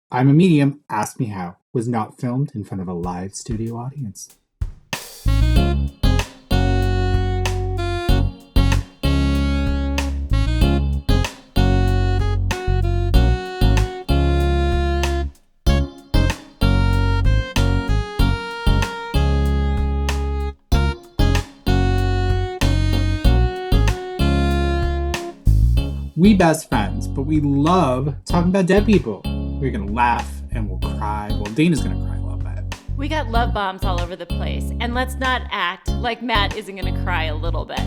I'm a Medium, Ask Me How was not filmed in front of a live studio audience. We best friends, but we love talking about dead people. We're gonna laugh and we'll cry. Well, Dana's gonna cry a little bit. We got love bombs all over the place. And let's not act like Matt isn't gonna cry a little bit.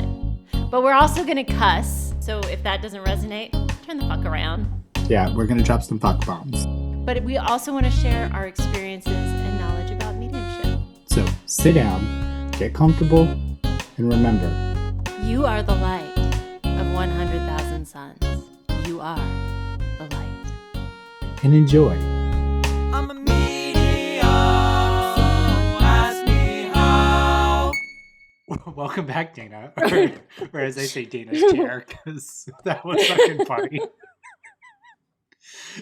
But we're also gonna cuss. So if that doesn't resonate, turn the fuck around. Yeah, we're gonna drop some fuck bombs. But we also want to share our experiences and knowledge about mediumship. So sit down, get comfortable, and remember, you are the light of 100,000 suns. You are the light. And enjoy. I'm a medium, so ask me how. Welcome back, Dana. Or as I say, Dana's chair, because that was fucking funny.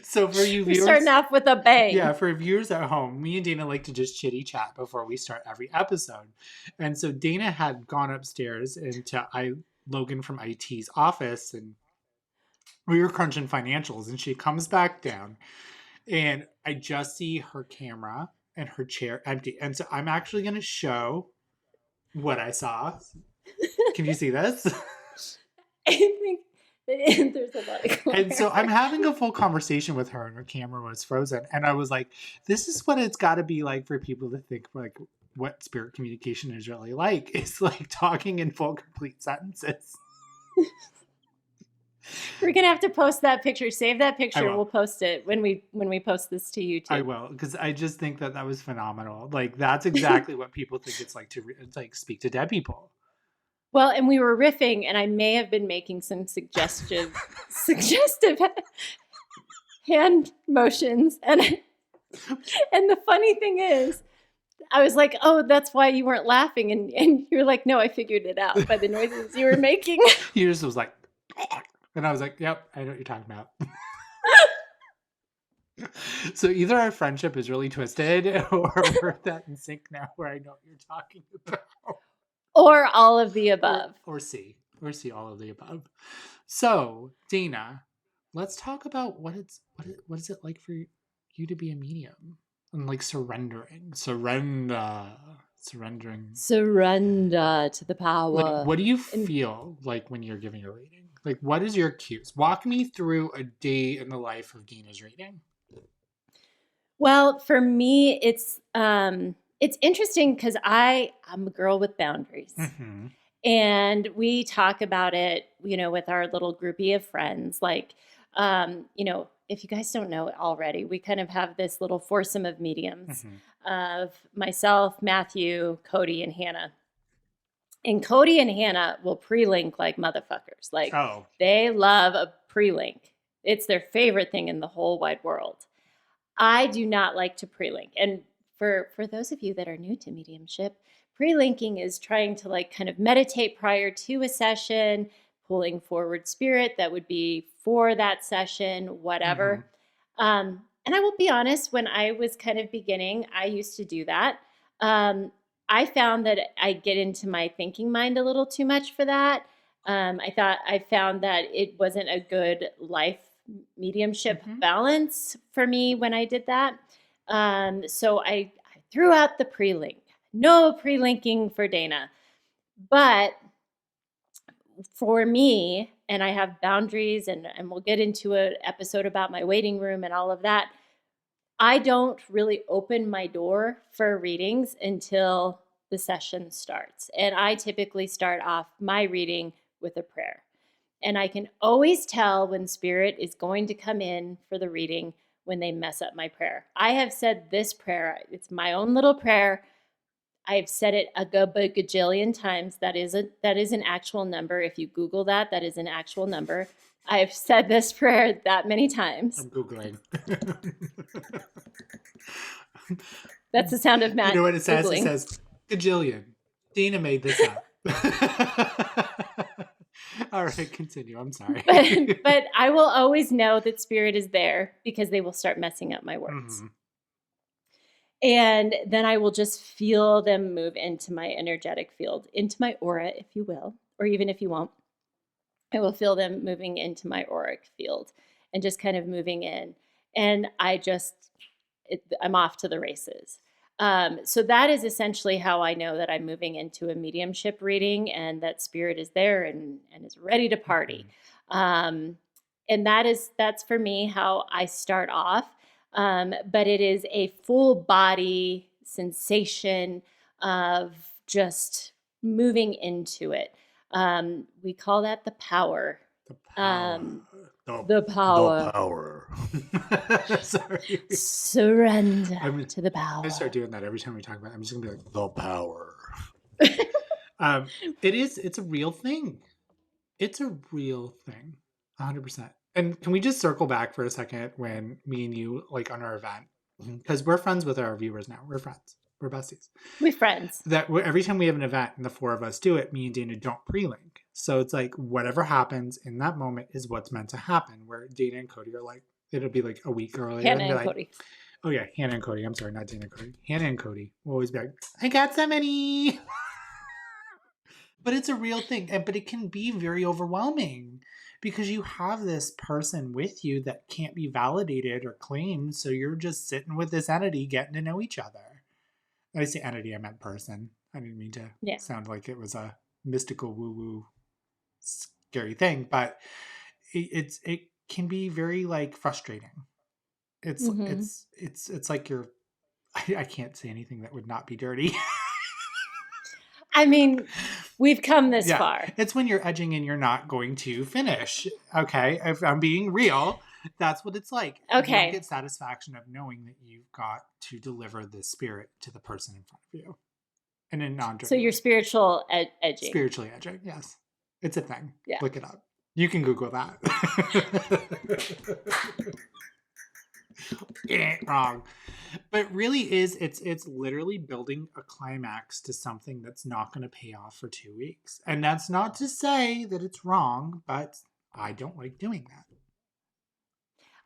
So for you viewers, we're starting off with a bang. Yeah, for viewers at home, me and Dana like to just chitty chat before we start every episode. And so Dana had gone upstairs into Logan from IT's office, and we were crunching financials, and she comes back down, and I just see her camera and her chair empty. And so I'm actually going to show what I saw. Can you see this? I think there's a lot of glare. And so I'm having a full conversation with her, and her camera was frozen. And I was like, this is what it's got to be like for people to think like what spirit communication is really like. It's like talking in full, complete sentences. We're gonna have to post that picture. Save that picture. We'll post it when we post this to YouTube. I will, because I just think that was phenomenal. Like that's exactly what people think it's like to speak to dead people. Well, and we were riffing, and I may have been making some suggestive hand motions, and the funny thing is, I was like, "Oh, that's why you weren't laughing," and you're like, "No, I figured it out by the noises you were making." Yours was like, and I was like, "Yep, I know what you're talking about." So either our friendship is really twisted, or we're that in sync now where I know what you're talking about. Or all of the above. Or C all of the above. So, Dana, let's talk about what is it like for you to be a medium and like surrendering to the power. Like, what do you feel like when you're giving a reading? Like, what is your cues? Walk me through a day in the life of Dana's reading. Well, for me, it's interesting because I'm a girl with boundaries. Mm-hmm. And we talk about it, with our little groupie of friends. Like, if you guys don't know it already, we kind of have this little foursome of mediums of myself, Matthew, Cody, and Hannah. And Cody and Hannah will pre-link like motherfuckers. Like, They love a pre-link. It's their favorite thing in the whole wide world. I do not like to pre-link. And for those of you that are new to mediumship, pre-linking is trying to like kind of meditate prior to a session, pulling forward spirit that would be for that session, whatever. Mm-hmm. And I will be honest, when I was kind of beginning, I used to do that. I found that I get into my thinking mind a little too much for that. I found that it wasn't a good life mediumship balance for me when I did that. So I threw out the pre-link. No pre-linking for Dana. But for me, and I have boundaries, and we'll get into an episode about my waiting room and all of that, I don't really open my door for readings until the session starts. And I typically start off my reading with a prayer. And I can always tell when spirit is going to come in for the reading when they mess up my prayer. I have said this prayer. It's my own little prayer. I've said it a gajillion times. That is an actual number. If you Google that is an actual number. I've said this prayer that many times. I'm Googling. That's the sound of Matt. You know what it says? Googling. It says gajillion. Dana made this up. All right, continue. I'm sorry. but I will always know that spirit is there because they will start messing up my words. Mhm. And then I will just feel them move into my energetic field, into my aura, if you will, or even if you won't. I will feel them moving into my auric field and just kind of moving in. And I'm off to the races. So that is essentially how I know that I'm moving into a mediumship reading and that spirit is there and is ready to party. And that's for me how I start off. But it is a full body sensation of just moving into it. We call that the power. The power. The power. The power. Sorry. Surrender to the power. I start doing that every time we talk about it. I'm just going to be like, the power. It's a real thing. It's a real thing. 100%. And can we just circle back for a second when me and you, like on our event, because we're friends with our viewers now. We're friends. We're besties. We're friends. That every time we have an event and the four of us do it, me and Dana don't pre-link. So it's like whatever happens in that moment is what's meant to happen. Where Dana and Cody are like, it'll be like a week earlier. Hannah and Cody. Oh yeah, Hannah and Cody. I'm sorry, not Dana and Cody. Hannah and Cody will always be like, I got so many. But it's a real thing. But it can be very overwhelming because you have this person with you that can't be validated or claimed. So you're just sitting with this entity getting to know each other. I say entity, I meant person. I didn't mean to sound like it was a mystical woo-woo scary thing, but it can be very like frustrating. It's like I can't say anything that would not be dirty. I mean, we've come this far. It's when you're edging and you're not going to finish. Okay, if I'm being real, that's what it's like. Okay. You don't get satisfaction of knowing that you've got to deliver the spirit to the person in front of you. And in non-dirty. So you're spiritual edging. Spiritually edging, yes. It's a thing. Yeah. Look it up. You can Google that. It ain't wrong. But really it's literally building a climax to something that's not going to pay off for 2 weeks. And that's not to say that it's wrong, but I don't like doing that.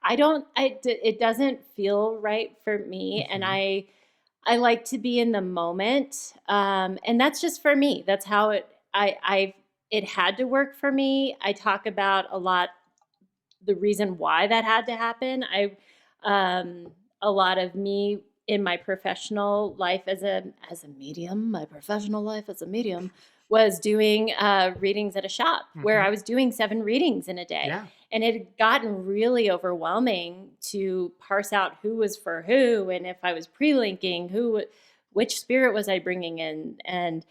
It doesn't feel right for me. And I like to be in the moment. And that's just for me. That's how it had to work for me. I talk about a lot the reason why that had to happen. A lot of me in my professional life as a medium, was doing readings at a shop where I was doing 7 readings in a day. Yeah. And it had gotten really overwhelming to parse out who was for who, and if I was pre-linking, which spirit was I bringing in. And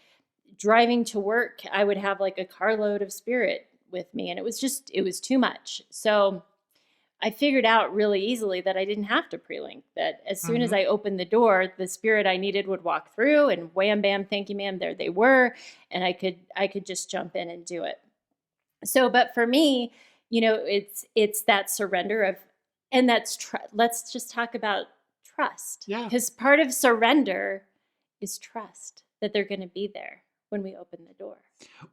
driving to work, I would have like a carload of spirit with me, and it was too much. So I figured out really easily that I didn't have to pre-link, that as soon as I opened the door, the spirit I needed would walk through, and wham, bam, thank you, ma'am, there they were. And I could just jump in and do it. So, but for me, it's that surrender of, and that's, let's just talk about trust. Yeah. Because part of surrender is trust that they're going to be there when we open the door.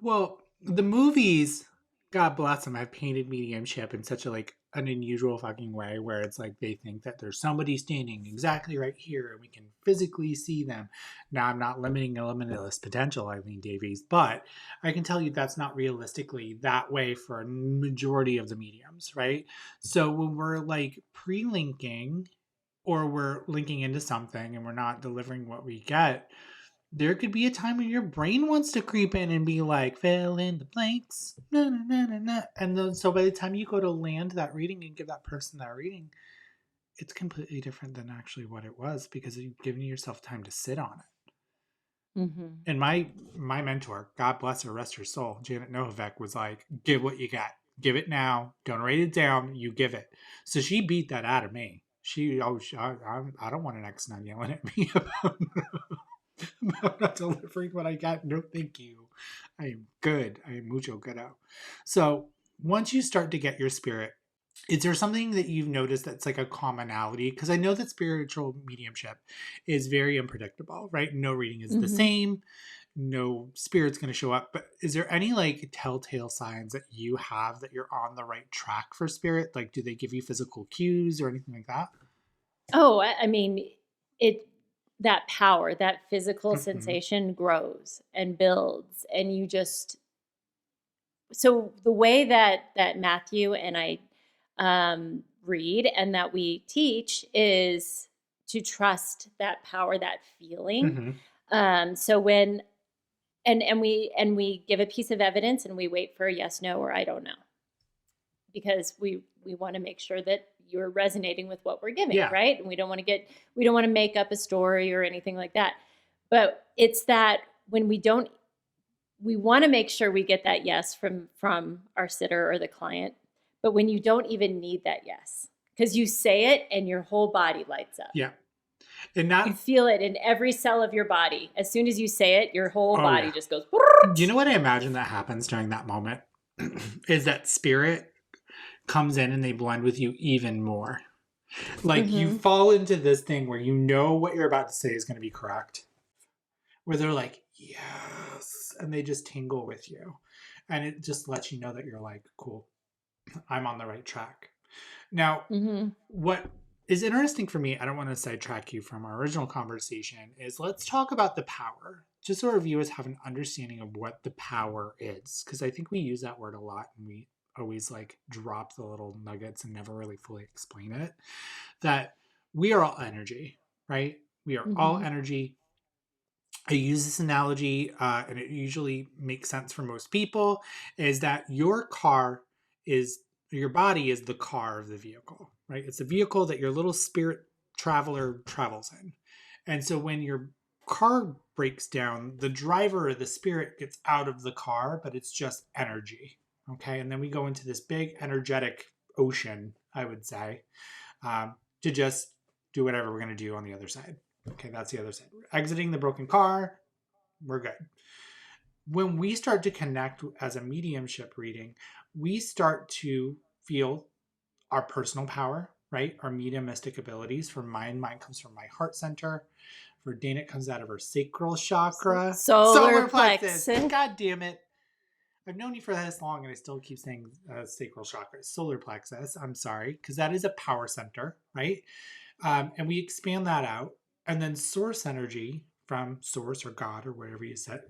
Well, the movies, God bless them, have painted mediumship in such an unusual fucking way where it's like they think that there's somebody standing exactly right here and we can physically see them. Now, I'm not limiting a limitless potential, Eileen Davies, but I can tell you that's not realistically that way for a majority of the mediums, right? So when we're like pre-linking or we're linking into something and we're not delivering what we get, there could be a time when your brain wants to creep in and be like, fill in the blanks. Nah, nah, nah, nah, nah. And then, so by the time you go to land that reading and give that person that reading, it's completely different than actually what it was because you've given yourself time to sit on it. Mm-hmm. And my mentor, God bless her, rest her soul, Janet Novak, was like, give what you got. Give it now. Don't write it down. You give it. So she beat that out of me. I don't want an ex-nun yelling at me about not delivering what I got. No, thank you. I am good. I am mucho goodo. So once you start to get your spirit, is there something that you've noticed that's like a commonality? Because I know that spiritual mediumship is very unpredictable, right? No reading is the same. no spirit's going to show up. But is there any like telltale signs that you have that you're on the right track for spirit? Like, do they give you physical cues or anything like that? Oh, I mean, it that power, that physical Mm-hmm. sensation grows and builds, and you just so the way that Matthew and I read and that we teach is to trust that power, that feeling. Mm-hmm. So when and we give a piece of evidence and we wait for a yes, no, or I don't know, because we want to make sure that you're resonating with what we're giving, Yeah. right? And we don't want to make up a story or anything like that. But it's that when we want to make sure we get that yes from our sitter or the client, but when you don't even need that yes, because you say it and your whole body lights up. Yeah. And You that, feel it in every cell of your body. As soon as you say it, your whole Oh, body yeah. just goes. you know what I imagine that happens during that moment is that spirit comes in and they blend with you even more. Like you Mhm. fall into this thing where you know what you're about to say is going to be correct, where they're like, yes, and they just tingle with you. And it just lets you know that you're like, cool, I'm on the right track. Now, Mhm. what is interesting for me, I don't want to sidetrack you from our original conversation, is let's talk about the power, just so our viewers have an understanding of what the power is. Because I think we use that word a lot and we always like drop the little nuggets and never really fully explain it. That we are all energy, right? We are all Mhm. energy. I use this analogy, and it usually makes sense for most people, is that your car is, your body is the car of the vehicle, right? It's the vehicle that your little spirit traveler travels in. And so when your car breaks down, the driver or the spirit gets out of the car, but it's just energy. Okay. And then we go into this big energetic ocean, I would say, to just do whatever we're going to do on the other side. Okay, that's the other side. We're exiting the broken car, we're good. When we start to connect as a mediumship reading, we start to feel our personal power, right? Our mediumistic abilities. For mine comes from my heart center. For Dana, it comes out of her sacral chakra. Solar Plexus. plexus. God damn it. I've known you for this long and I still keep saying sacral chakra. Solar plexus. I'm sorry, because that is a power center, right? And we expand that out. And then source energy from source or God or whatever you said,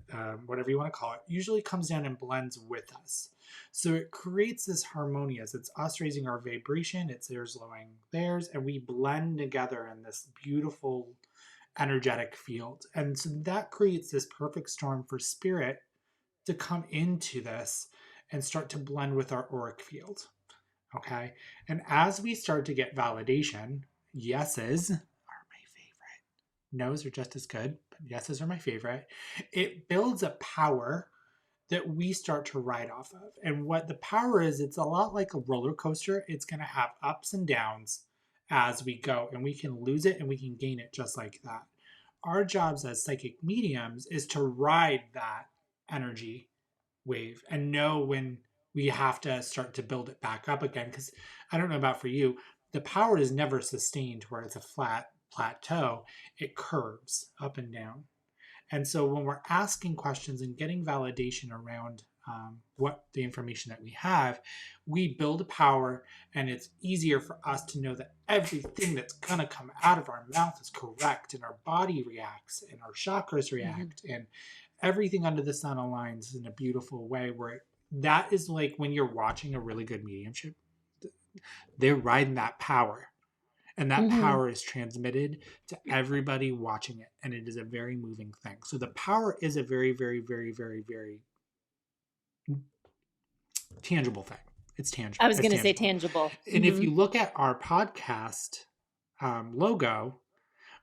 whatever you want to call it, usually comes down and blends with us. So it creates this harmonious. It's us raising our vibration, it's theirs lowering theirs, and we blend together in this beautiful energetic field. And so that creates this perfect storm for spirit to come into this and start to blend with our auric field. Okay. And as we start to get validation, yeses are my favorite. No's are just as good, but yeses are my favorite. It builds a power that we start to ride off of. And what the power is, it's a lot like a roller coaster. It's going to have ups and downs as we go, and we can lose it and we can gain it just like that. Our jobs as psychic mediums is to ride that energy wave and know when we have to start to build it back up again. Because I don't know about for you, the power is never sustained where it's a flat plateau, it curves up and down. And so when we're asking questions and getting validation around what the information that we have, we build a power, and it's easier for us to know that everything that's going to come out of our mouth is correct, and our body reacts, and our chakras react, and everything under the sun aligns in a beautiful way where that is like when you're watching a really good mediumship, they're riding that power. And that Mhm. power is transmitted to everybody watching it. And it is a very moving thing. So the power is a very, very, very, very, very tangible thing. It's tangible. I was It's going to say tangible. tangible. And if you Mhm. look at our podcast logo,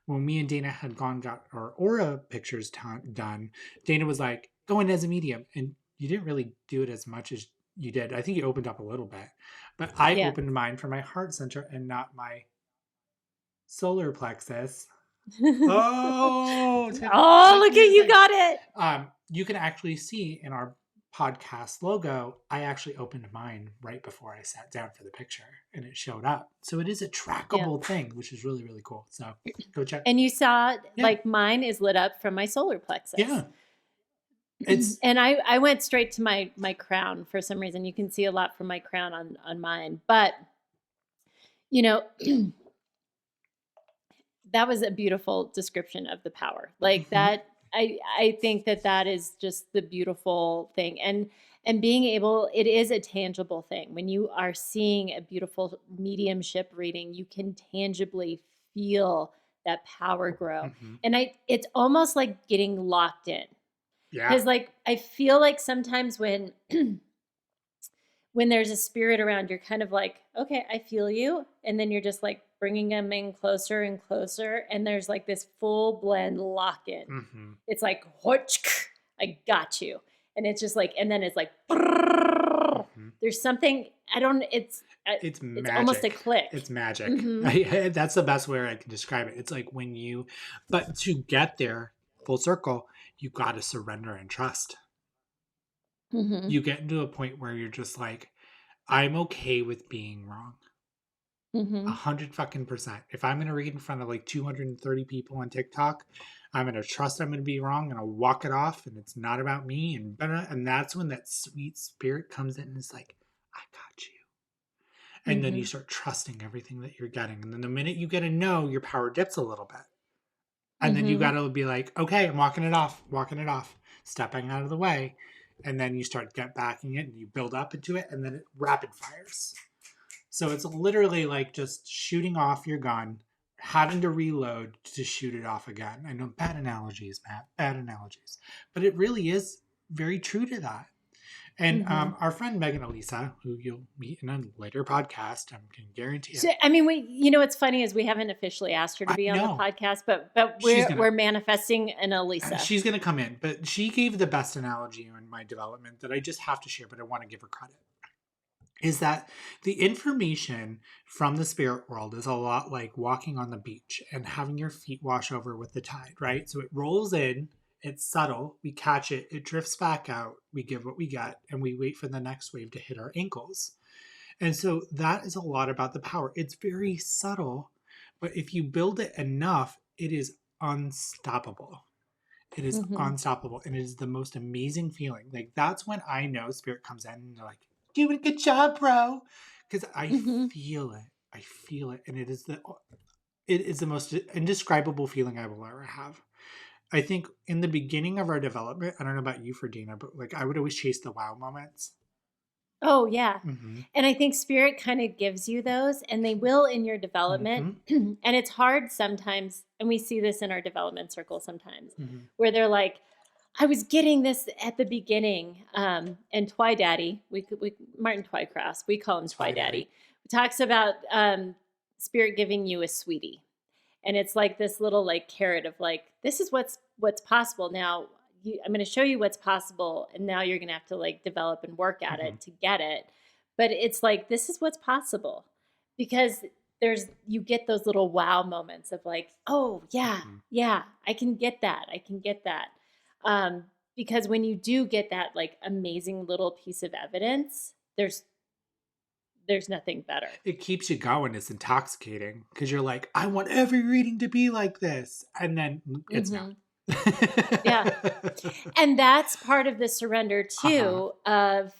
when me and Dana had got our aura pictures done, Dana was like, go in as a medium. And you didn't really do it as much as you did. I think you opened up a little bit. But I Yeah. opened mine for my heart center and not my solar plexus. Oh, Oh, look at you got it. You can actually see in our podcast logo, I actually opened mine right before I sat down for the picture and it showed up. So it is a trackable thing, which is really, really cool. So go check. And you saw, Yeah. like, mine is lit up from my solar plexus. Yeah. It's And I went straight to my crown for some reason. You can see a lot from my crown on mine. But, you know, that was a beautiful description of the power. Like mhm, that I think that that is just the beautiful thing. And being able, it is a tangible thing. When you are seeing a beautiful mediumship reading, you can tangibly feel that power grow. mhm. And it's almost like getting locked in. Yeah. Cuz like I feel like sometimes when there's a spirit around, you're kind of like, okay, I feel you. And then you're just like bringing them in closer and closer. And there's like this full blend lock in. Mhm, It's like, I got you. And it's just like, and then it's like, mhm. there's something, I don't, It's it's almost a magic. click. It's magic. Mm-hmm. That's the best way I can describe it. It's like when you, but to get there full circle, you got to surrender and trust. Mm-hmm. You get into a point where you're just like, I'm okay with being wrong. Mm-hmm. 100% If I'm going to read in front of like 230 people on TikTok, I'm going to trust I'm going to be wrong and I'll walk it off and it's not about me. And that's when that sweet spirit comes in and is like, I got you. And then you Mm-hmm. start trusting everything that you're getting. And then the minute you get a no, your power dips a little bit. And then you Mm-hmm. got to be like, okay, I'm walking it off, stepping out of the way. And then you start get backing it and you build up into it and then it rapid fires. So it's literally like just shooting off your gun, having to reload to shoot it off again. I know bad analogies, Matt, bad analogies. But it really is very true to that. And Mm-hmm. our friend Megan Elisa, who you'll meet in a later podcast, I can guarantee it. So, I mean, what's funny is we haven't officially asked her to I be on the know podcast, but she's we're gonna manifesting an Elisa. she's gonna come in, but she gave the best analogy in my development that I just have to share, but I want to give her credit. Is that the information from the spirit world is a lot like walking on the beach and having your feet wash over with the tide, right? So it rolls in, it's subtle, we catch it, it drifts back out, we give what we get, and we wait for the next wave to hit our ankles. And so that is a lot about the power. It's very subtle, but if you build it enough, it is unstoppable. It is Mm-hmm. unstoppable. And it is the most amazing feeling. Like that's when I know spirit comes in and they're like, doing a good job, bro. Because I Mm-hmm. feel it. I feel it. And it is the most indescribable feeling I will ever have. I think in the beginning of our development, I don't know about you for Dana, but like I would always chase the wow moments. Oh, yeah. Mm-hmm. And I think spirit kind of gives you those, and they will in your development. Mm-hmm. And it's hard sometimes, and we see this in our development circle sometimes, Mm-hmm. where they're like, I was getting this at the beginning. And Twy Daddy, we Martin Twycross, we call him Twy Twy Daddy. Daddy, talks about spirit giving you a sweetie. And it's like this little like carrot of like, this is what's possible. Now I'm going to show you what's possible, and now you're going to have to like develop and work at Mm-hmm. it to get it. But it's like, this is what's possible, because you get those little wow moments of like, oh yeah, Mm-hmm. yeah, I can get that, um, because when you do get that like amazing little piece of evidence, there's nothing better. It keeps you going. It's intoxicating because you're like, I want every reading to be like this. And then it's not. Mm-hmm. Yeah. And that's part of the surrender Uh-huh. too, of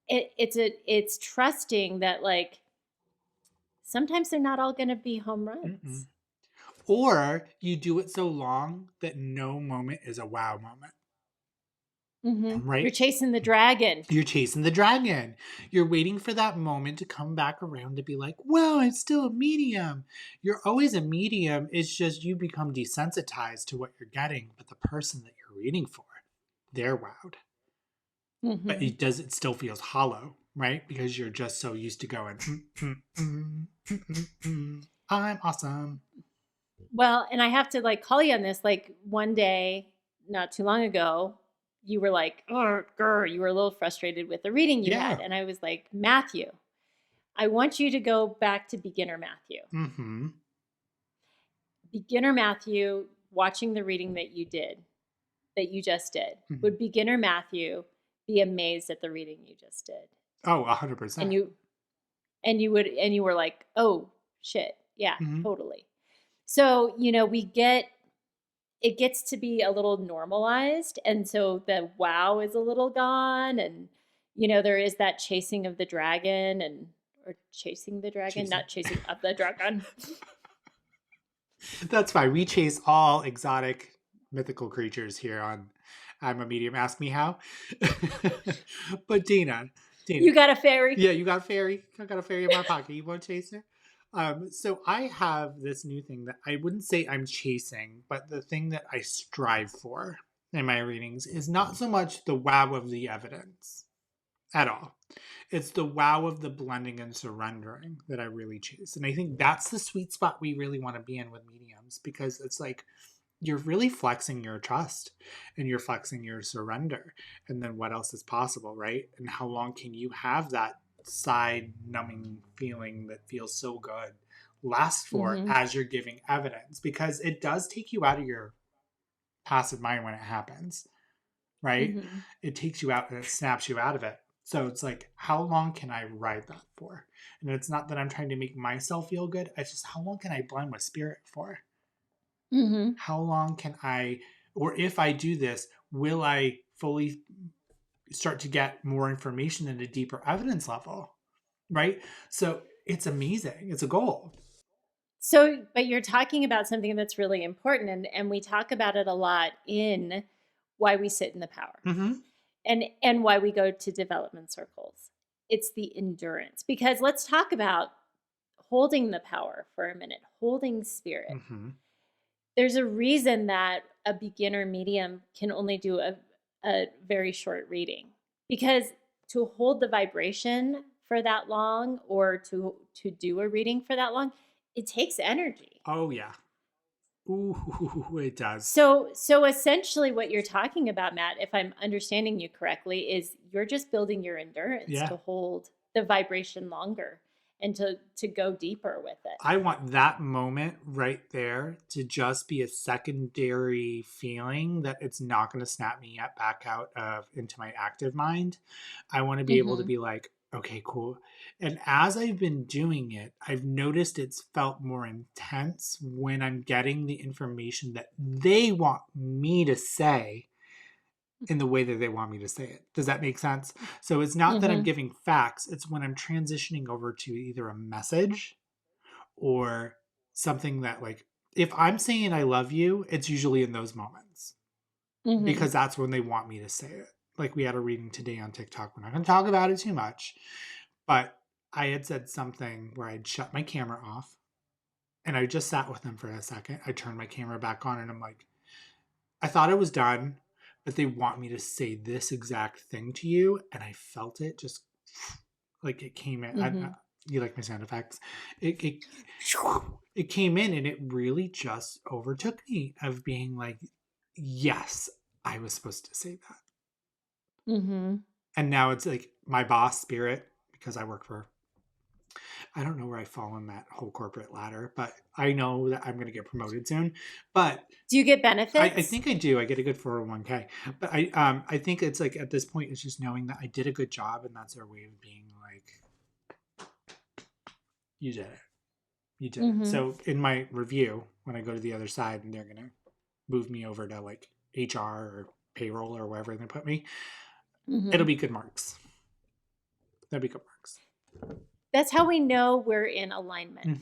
it's trusting that like sometimes they're not all going to be home Mm-mm. runs. Or you do it so long that no moment is a wow moment, Mm-hmm. You're right? chasing the dragon. You're chasing the dragon. You're waiting for that moment to come back around to be like, well, I'm still a medium. You're always a medium. It's just you become desensitized to what you're getting, but the person that you're reading for, they're wowed. But Mm-hmm. it still feels hollow, right? Because you're just so used to going, I'm awesome. Well, and I have to like call you on this. Like one day, not too long ago, you were like, oh, grr, you were a little frustrated with the reading you Yeah. had. And I was like, Matthew, I want you to go back to beginner Matthew. Mm-hmm. Beginner Matthew, watching the reading that you just did, Mhm. would beginner Matthew be amazed at the reading you just did? Oh, 100%. And you were like, oh shit, yeah, Mhm. totally. So, we get it gets to be a little normalized. And so the wow is a little gone. And, there is that chasing of the dragon or chasing the dragon, not chasing of the dragon. That's fine. We chase all exotic mythical creatures here on I'm a Medium. Ask me how. But Dana. You got a fairy? Yeah, you got a fairy. I got a fairy in my pocket. You want to chase her? So I have this new thing that I wouldn't say I'm chasing, but the thing that I strive for in my readings is not so much the wow of the evidence at all. It's the wow of the blending and surrendering that I really chase. And I think that's the sweet spot we really want to be in with mediums, because it's like you're really flexing your trust and you're flexing your surrender. And then what else is possible, right? And how long can you have that side numbing feeling that feels so good last for as you're giving evidence? Because it does take you out of your passive mind when it happens, right? It takes you out and it snaps you out of it. So it's like, how long can I ride that for? And it's not that I'm trying to make myself feel good. It's just, how long can I blend with spirit for? How long can I, or if I do this, will I fully start to get more information at a deeper evidence level? Right? So it's amazing. It's a goal. So, but you're talking about something that's really important, and we talk about it a lot in Why We Sit in the Power. And why we go to development circles. It's the endurance. Because let's talk about holding the power for a minute, holding spirit. There's a reason that a beginner medium can only do a very short reading, because to hold the vibration for that long, or to do a reading for that long, it takes energy. Oh, yeah. Ooh, it does. So essentially what you're talking about, Matt, if I'm understanding you correctly, is you're just building your endurance to hold the vibration longer and to go deeper with it. I want that moment right there to just be a secondary feeling that it's not going to snap me back out into my active mind. I want to be able to be like, okay, cool. And as I've been doing it, I've noticed it's felt more intense when I'm getting the information that they want me to say in the way that they want me to say it. Does that make sense? So it's not that I'm giving facts. It's when I'm transitioning over to either a message or something that, like, if I'm saying I love you, it's usually in those moments because that's when they want me to say it. Like, we had a reading today on TikTok. We're not going to talk about it too much, but I had said something where I'd shut my camera off and I just sat with them for a second. I turned my camera back on and I'm like, I thought it was done, but they want me to say this exact thing to you. And I felt it just like it came in. You like my sound effects? It came in and it really just overtook me of being like, yes, I was supposed to say that. And now it's like my boss spirit, because I work for, I don't know where I fall in that whole corporate ladder, but I know that I'm going to get promoted soon. But do you get benefits? I think I do. I get a good 401k. But I think it's like, at this point, it's just knowing that I did a good job, and that's their way of being like, you did it. You did it. So in my review, when I go to the other side and they're going to move me over to like HR or payroll or wherever they put me, it'll be good marks. That'll be good marks. That's how we know we're in alignment.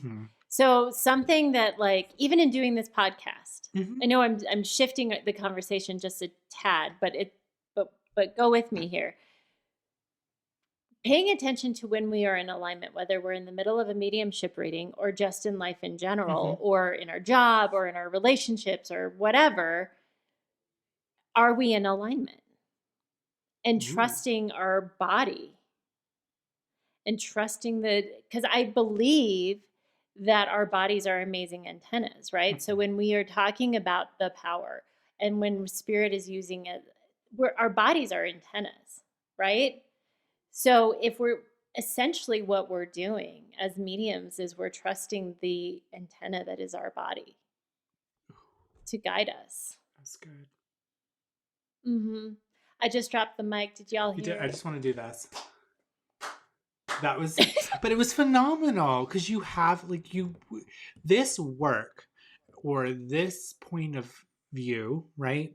So something that, like, even in doing this podcast, I know I'm shifting the conversation just a tad, but go with me here. Paying attention to when we are in alignment, whether we're in the middle of a mediumship reading or just in life in general, or in our job or in our relationships or whatever, are we in alignment? And trusting our body. And trusting because I believe that our bodies are amazing antennas, right? So when we are talking about the power and when spirit is using it, our bodies are antennas, right? So if we're essentially, what we're doing as mediums is we're trusting the antenna that is our body to guide us. That's good. I just dropped the mic. Did y'all hear it? I just want to do this. That was, but it was phenomenal because you have like this work or this point of view, right?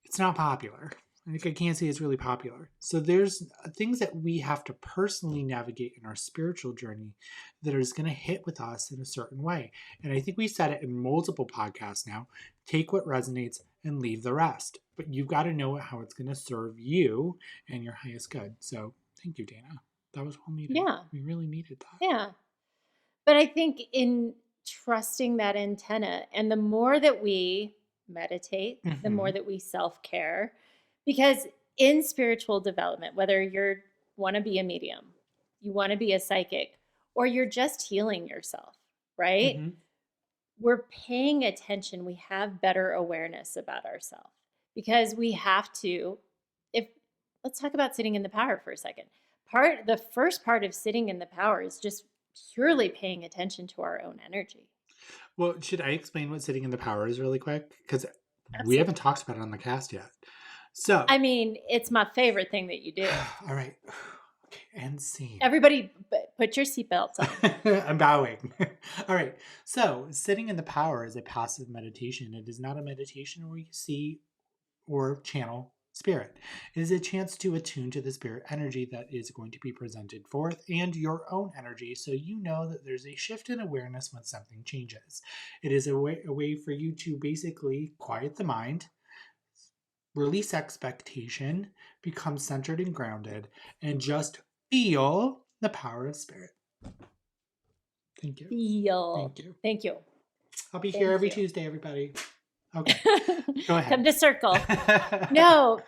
It's not popular. I can't say it's really popular. So there's things that we have to personally navigate in our spiritual journey that is going to hit with us in a certain way. And I think we said it in multiple podcasts now. Take what resonates and leave the rest. But you've got to know how it's going to serve you and your highest good. So thank you, Dana. That was well needed. Yeah. We really needed that. Yeah. But I think in trusting that antenna, and the more that we meditate, the more that we self-care, because in spiritual development, whether you want to be a medium, you want to be a psychic, or you're just healing yourself, right? We're paying attention. We have better awareness about ourselves because we have to. Let's talk about sitting in the power for a second. The first part of sitting in the power is just purely paying attention to our own energy. Well, should I explain what sitting in the power is really quick? Because we haven't talked about it on the cast yet. So, I mean, it's my favorite thing that you do. All right. Okay, and scene. Everybody put your seatbelts on. I'm bowing. All right. So, sitting in the power is a passive meditation. It is not a meditation where you see or channel spirit. It is a chance to attune to the spirit energy that is going to be presented forth and your own energy, so you know that there's a shift in awareness when something changes. It is a way for you to basically quiet the mind, release expectation, become centered and grounded, and just feel the power of spirit. Thank you. Thank you. Thank you. I'll be here every Tuesday, everybody. Okay. Go ahead. Come to circle. No,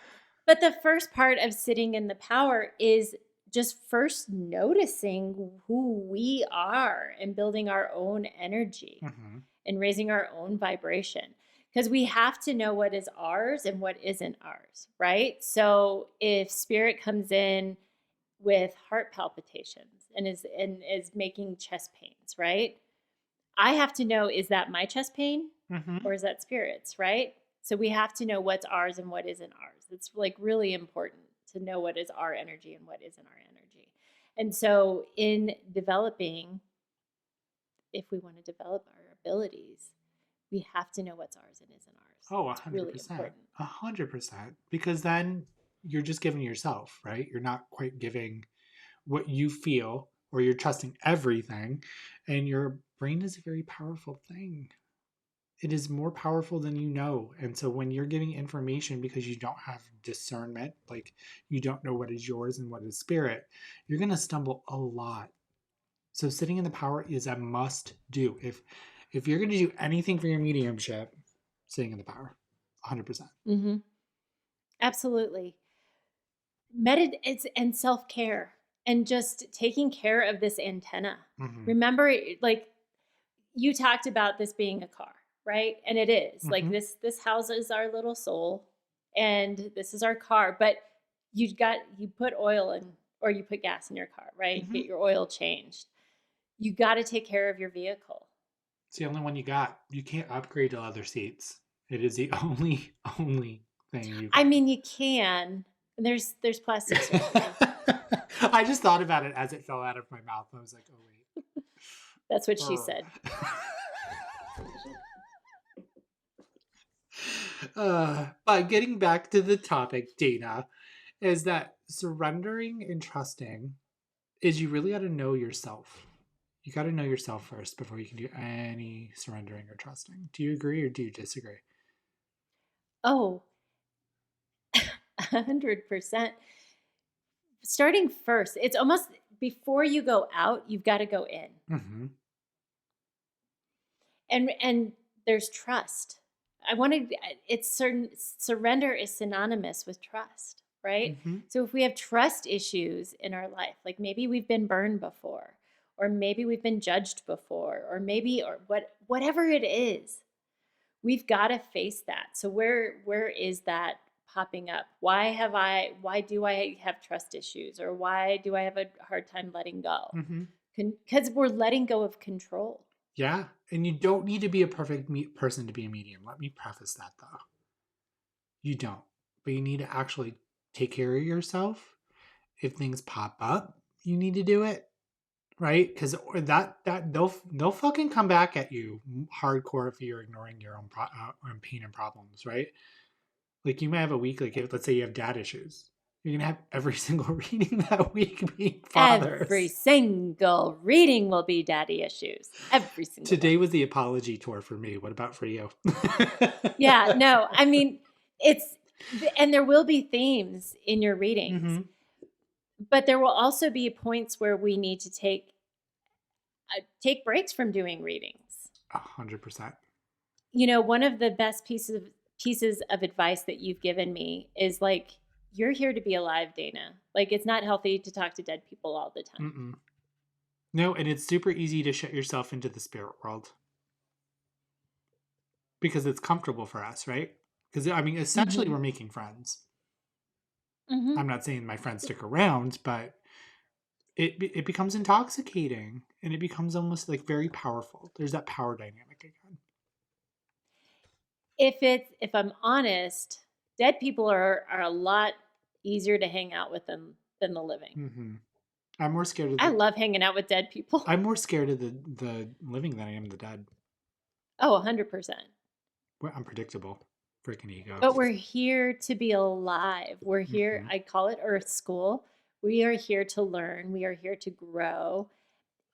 but the first part of sitting in the power is just first noticing who we are and building our own energy and raising our own vibration. Because we have to know what is ours and what isn't ours, right? So if spirit comes in with heart palpitations and is making chest pains, right? I have to know, is that my chest pain or is that spirit's, right? So we have to know what's ours and what isn't ours. It's like really important to know what is our energy and what isn't our energy. And so in developing, if we want to develop our abilities, we have to know what's ours and isn't ours. Oh, 100%. Really 100%. Because then you're just giving yourself, right? You're not quite giving what you feel, or you're trusting everything. And your brain is a very powerful thing. It is more powerful than you know. And so when you're giving information because you don't have discernment, like you don't know what is yours and what is spirit, you're going to stumble a lot. So sitting in the power is a must do. If you're going to do anything for your mediumship, sitting in the power, 100%. Absolutely. And self-care and just taking care of this antenna. Remember, like you talked about this being a car, right? And it is like this houses our little soul and this is our car, but you put oil in, or you put gas in your car, right? Get your oil changed. You got to take care of your vehicle. It's the only one you got. You can't upgrade to leather seats. It is the only thing you got. I mean, you can. There's plastic surgery. I just thought about it as it fell out of my mouth. I was like, oh, wait. That's what she said. But getting back to the topic, Dana, is that surrendering and trusting is you really got to know yourself. You got to know yourself first before you can do any surrendering or trusting. Do you agree or do you disagree? Oh, 100%. Starting first, it's almost before you go out, you've got to go in. And there's trust. Surrender is synonymous with trust, right? So if we have trust issues in our life, like maybe we've been burned before, or maybe we've been judged before, or whatever it is, we've got to face that. So where is that popping up? Why do I have trust issues, or why do I have a hard time letting go? Because we're letting go of control. Yeah, and you don't need to be a perfect person to be a medium. Let me preface that, though. You don't. But you need to actually take care of yourself. If things pop up, you need to do it, right? Because that they'll fucking come back at you hardcore if you're ignoring your own pain and problems, right? Like you might have a week, like let's say you have dad issues, you're gonna have every single reading that week being Every fathers. single reading will be daddy issues. Every single Today one. was the apology tour for me. What about for you? Yeah, no, I mean, and there will be themes in your readings, Hmm. but there will also be points where we need to take breaks from doing readings. 100%. You know, one of the best pieces of advice that you've given me is like, you're here to be alive, Dana. Like, it's not healthy to talk to dead people all the time. Mm-mm. No, and it's super easy to shut yourself into the spirit world because it's comfortable for us, right? Because I mean, essentially, Mm-hmm. we're making friends. Mm-hmm. I'm not saying my friends stick around, but it becomes intoxicating and it becomes almost like very powerful. There's that power dynamic again. If I'm honest, dead people are a lot easier to hang out with than the living. Hmm. I'm more scared of I the. love hanging out with dead people. I'm more scared of the living than I am the dead. Oh, 100%. We're unpredictable, freaking ego. But we're here to be alive. We're here, Hmm. I call it Earth School. We are here to learn, we are here to grow.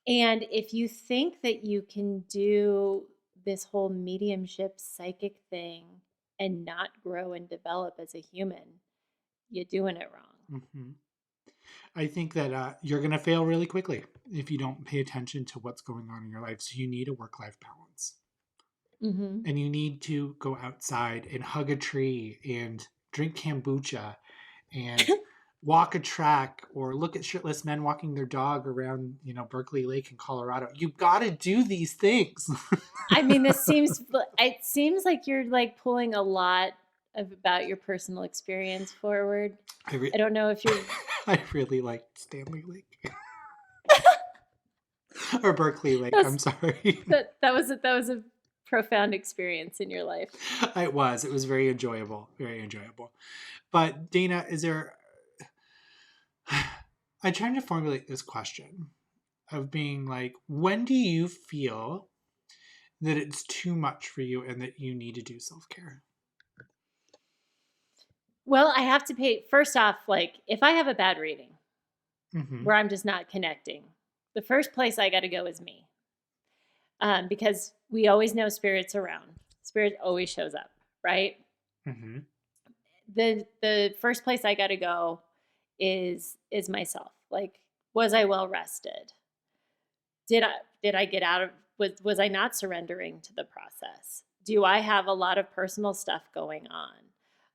And if you think that you can do this whole mediumship psychic thing and not grow and develop as a human, you're doing it wrong. Hmm. I think that you're going to fail really quickly if you don't pay attention to what's going on in your life. So you need a work-life balance. Mm-hmm. And you need to go outside and hug a tree and drink kombucha and walk a track or look at shirtless men walking their dog around, Berkeley Lake in Colorado. You got to do these things. I mean, it seems like you're like pulling a lot about your personal experience forward. I don't know if you're I really like Stanley Lake or Berkeley Lake. I'm that's, sorry. that was a profound experience in your life. It was. It was very enjoyable. Very enjoyable. But Dana, is there I'm trying to formulate this question of being like, when do you feel that it's too much for you and that you need to do self-care? Well, I have to pay first off, like if I have a bad reading Mm-hmm. where I'm just not connecting, the first place I got to go is me. Because we always know spirit's around. Spirit always shows up, right? Mm-hmm. The first place I got to go is myself. Like, was I well rested? Did I get out of was I not surrendering to the process? Do I have a lot of personal stuff going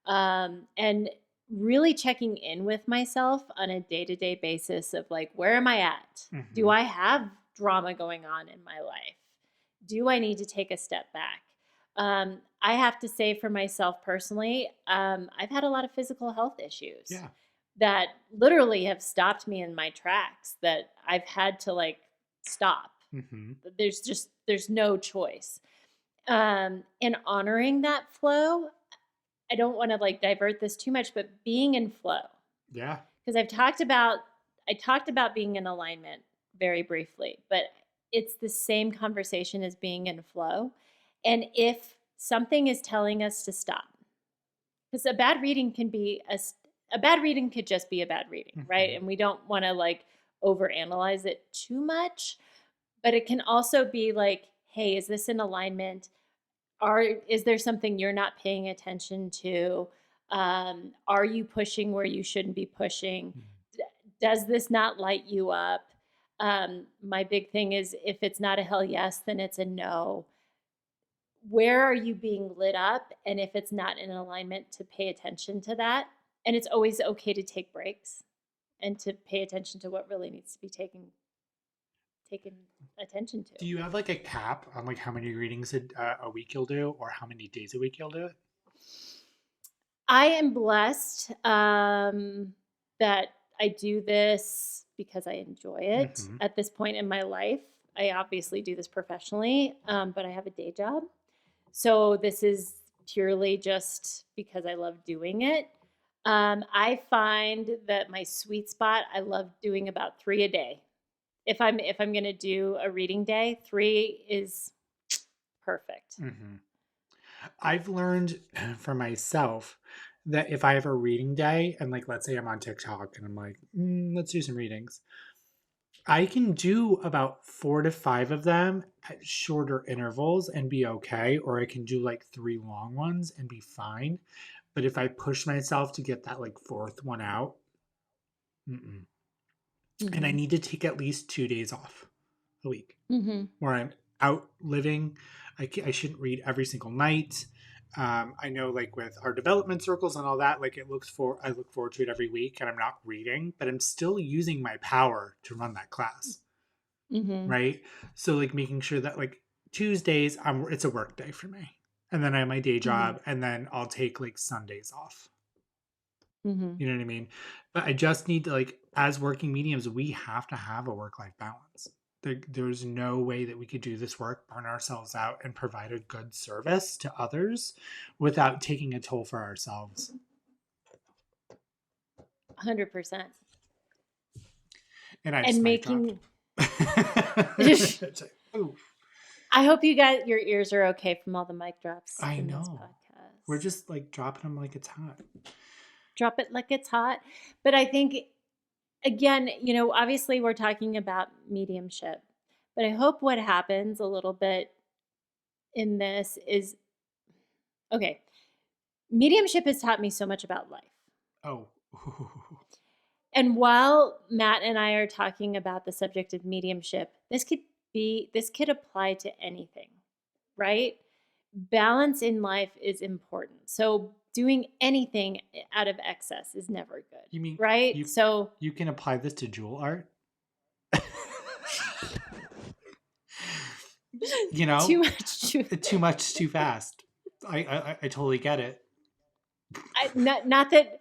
on? And really checking in with myself on a day-to-day basis of like, where am I at? Mm-hmm. Do I have drama going on in my life? Do I need to take a step back? I have to say for myself personally, I've had a lot of physical health issues Yeah. that literally have stopped me in my tracks, that I've had to like stop. Mm-hmm. There's no choice. And honoring that flow, I don't want to like divert this too much, but being in flow. Yeah. Because I talked about being in alignment very briefly, but it's the same conversation as being in flow. And if something is telling us to stop, because a bad reading could just be a bad reading, Mm-hmm. right? And we don't want to like overanalyze it too much, but it can also be like, hey, is this in alignment? Is there something you're not paying attention to? Are you pushing where you shouldn't be pushing? Mm-hmm. Does this not light you up? My big thing is, if it's not a hell yes, then it's a no. Where are you being lit up? And if it's not in alignment, to pay attention to that. And it's always okay to take breaks and to pay attention to what really needs to be taken attention to. Do you have like a cap on like how many readings a week you'll do or how many days a week you'll do it? I am blessed that I do this because I enjoy it. Mm-hmm. At this point in my life, I obviously do this professionally, but I have a day job. So this is purely just because I love doing it. I find that my sweet spot, I love doing about 3 a day. If I'm going to do a reading day, 3 is perfect. Mm-hmm. I've learned for myself that if I have a reading day and like let's say I'm on TikTok and I'm like, let's do some readings, I can do about 4 to 5 of them at shorter intervals and be okay, or I can do like 3 long ones and be fine. But if I push myself to get that like fourth one out, mm-mm. And I Mm-hmm. need to take at least 2 days off a week Mm-hmm. where I'm out living. I shouldn't read every single night. I know, like with our development circles and all that, like I look forward to it every week, and I'm not reading, but I'm still using my power to run that class, Mm-hmm. right? So like making sure that like Tuesdays, it's a work day for me, and then I have my day Mm-hmm. job, and then I'll take like Sundays off. Mm-hmm. You know what I mean? But I just need to, like, as working mediums, we have to have a work life balance. There's no way that we could do this work, burn ourselves out, and provide a good service to others without taking a toll for ourselves. 100%. And I just And mic dropped. making It's like, ooh, I hope you got your ears are okay from all the mic drops I in this know. podcast. We're just like dropping them like it's hot. Drop it like it's hot. But I think, again, obviously we're talking about mediumship, but I hope what happens a little bit in this is, okay, mediumship has taught me so much about life. Oh. And while Matt and I are talking about the subject of mediumship, this could apply to anything, right? Balance in life is important. So doing anything out of excess is never good. You mean right? you can apply this to jewel art? You know, too much. too much, too fast. I totally get it. Not that.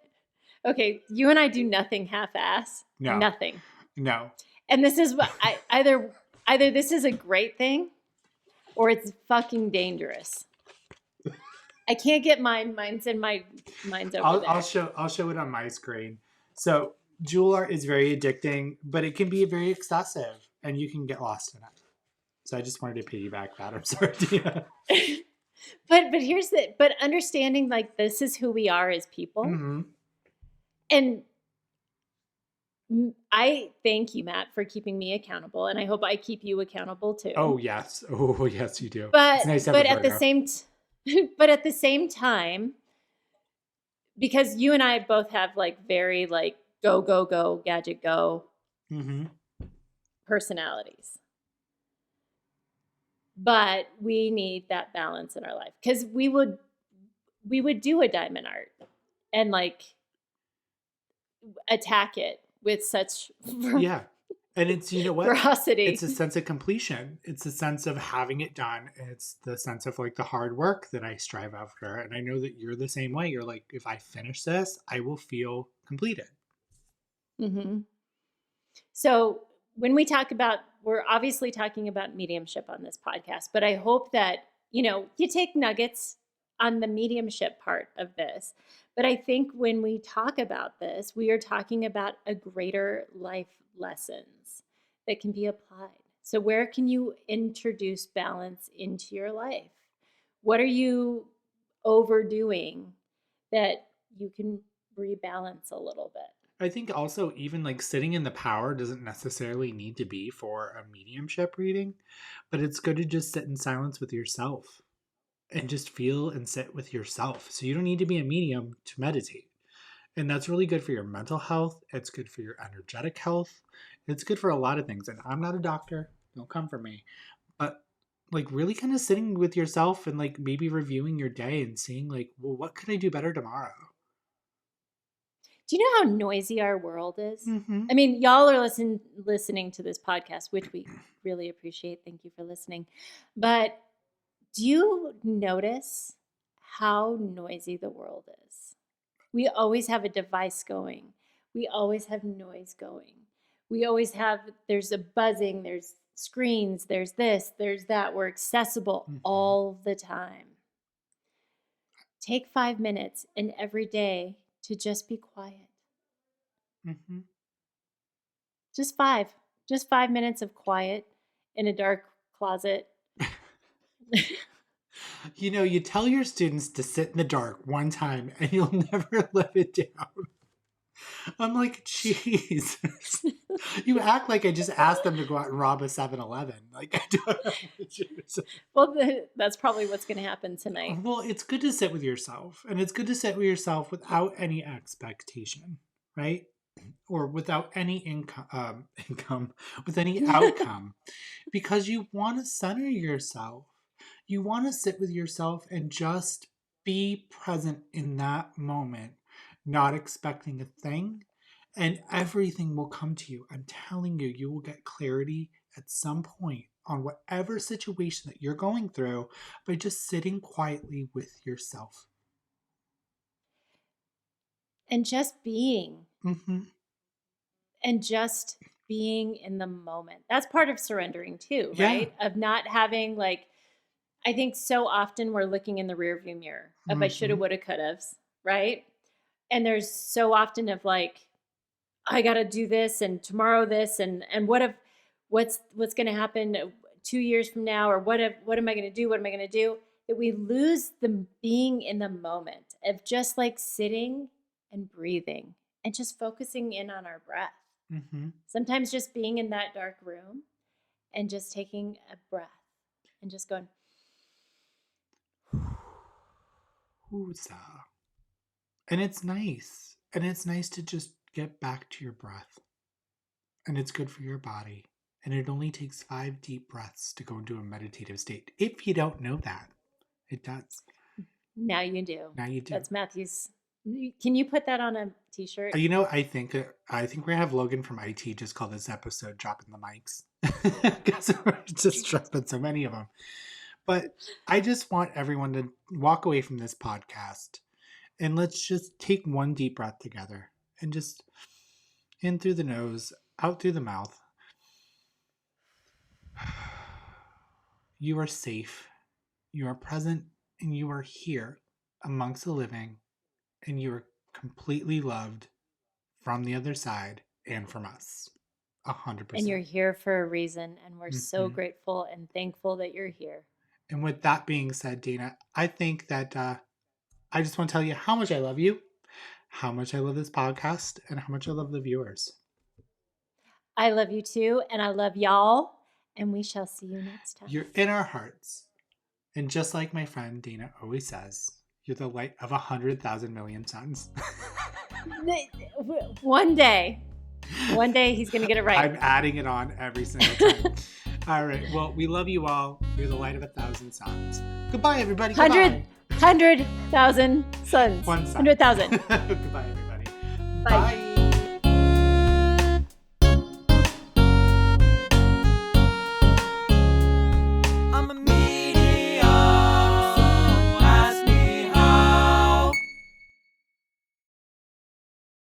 Okay, you and I do nothing half-ass. No. Nothing. No. And this is what either this is a great thing, or it's fucking dangerous. I can't get mine's over there. I'll show it on my screen. So jewel art is very addicting, but it can be very excessive, and you can get lost in it. So I just wanted to piggyback that. I'm sorry, Dina. but understanding like this is who we are as people. Mm-hmm. And I thank you, Matt, for keeping me accountable, and I hope I keep you accountable too. Oh yes, you do. But it's nice to have but a at the photo. but at the same time, because you and I both have like very like go gadget go Mm-hmm. personalities, but we need that balance in our life because we would do a diamond art and like attack it with such Yeah. And it's, you know what? ferocity. It's a sense of completion. It's a sense of having it done. It's the sense of like the hard work that I strive after. And I know that you're the same way. You're like, if I finish this, I will feel completed. Mm-hmm. So when we talk about, we're obviously talking about mediumship on this podcast, but I hope that, you take nuggets on the mediumship part of this. But I think when we talk about this, we are talking about a greater life lessons that can be applied. So where can you introduce balance into your life? What are you overdoing that you can rebalance a little bit? I think also even like sitting in the power doesn't necessarily need to be for a mediumship reading, but it's good to just sit in silence with yourself and just feel and sit with yourself. So you don't need to be a medium to meditate. And that's really good for your mental health. It's good for your energetic health. It's good for a lot of things. And I'm not a doctor. Don't come for me. But like really kind of sitting with yourself and like maybe reviewing your day and seeing like, well, what could I do better tomorrow? Do you know how noisy our world is? Mm-hmm. I mean, y'all are listening to this podcast, which we really appreciate. Thank you for listening. But do you notice how noisy the world is? We always have a device going. We always have noise going. We always have, there's a buzzing, there's screens, there's this, there's that. We're accessible all the time. Take 5 minutes and every day to just be quiet. Mm-hmm. Just 5. Just 5 minutes of quiet in a dark closet. You know, you tell your students to sit in the dark one time and you'll never live it down. I'm like, Jesus. You act like I just asked them to go out and rob a 7-Eleven. Like, I don't know what you're saying. Well, that's probably what's going to happen tonight. Well, it's good to sit with yourself. And it's good to sit with yourself without any expectation, right? Or without any income, with any outcome. Because you want to center yourself. You want to sit with yourself and just be present in that moment, not expecting a thing, and everything will come to you. I'm telling you, you will get clarity at some point on whatever situation that you're going through by just sitting quietly with yourself. And just being. Mm-hmm. And just being in the moment. That's part of surrendering too, Yeah. right? Of not having like, I think so often we're looking in the rearview mirror of I shoulda, woulda, coulda's, right? And there's so often of like, I got to do this and tomorrow this and what's going to happen 2 years from now, or what am I going to do? What am I going to do? That we lose the being in the moment of just like sitting and breathing and just focusing in on our breath. Mm-hmm. Sometimes just being in that dark room and just taking a breath and just going, Woosah. And it's nice. And it's nice to just get back to your breath. And it's good for your body. And it only takes 5 deep breaths to go into a meditative state. If you don't know that, it does. now you do. Now you do. That's Matthew's. Can you put that on a t-shirt? You know, I think we're gonna have Logan from IT just call this episode "Dropping the Mics" because we're just dropping so many of them. But I just want everyone to walk away from this podcast and let's just take one deep breath together and just in through the nose, out through the mouth. You are safe, you are present, and you are here amongst the living, and you are completely loved from the other side and from us. 100%. And you're here for a reason, and we're so grateful and thankful that you're here. And with that being said, Dana, I think that I just want to tell you how much I love you, how much I love this podcast, and how much I love the viewers. I love you too, and I love y'all, and we shall see you next time. You're in our hearts. And just like my friend Dana always says, you're the light of 100,000 million suns. One day he's going to get it right. I'm adding it on every single time. All right. Well, we love you all. You're the light of 1,000 suns. Goodbye, everybody. 100,000 suns. 1 sun. 100,000. Goodbye, everybody. Bye.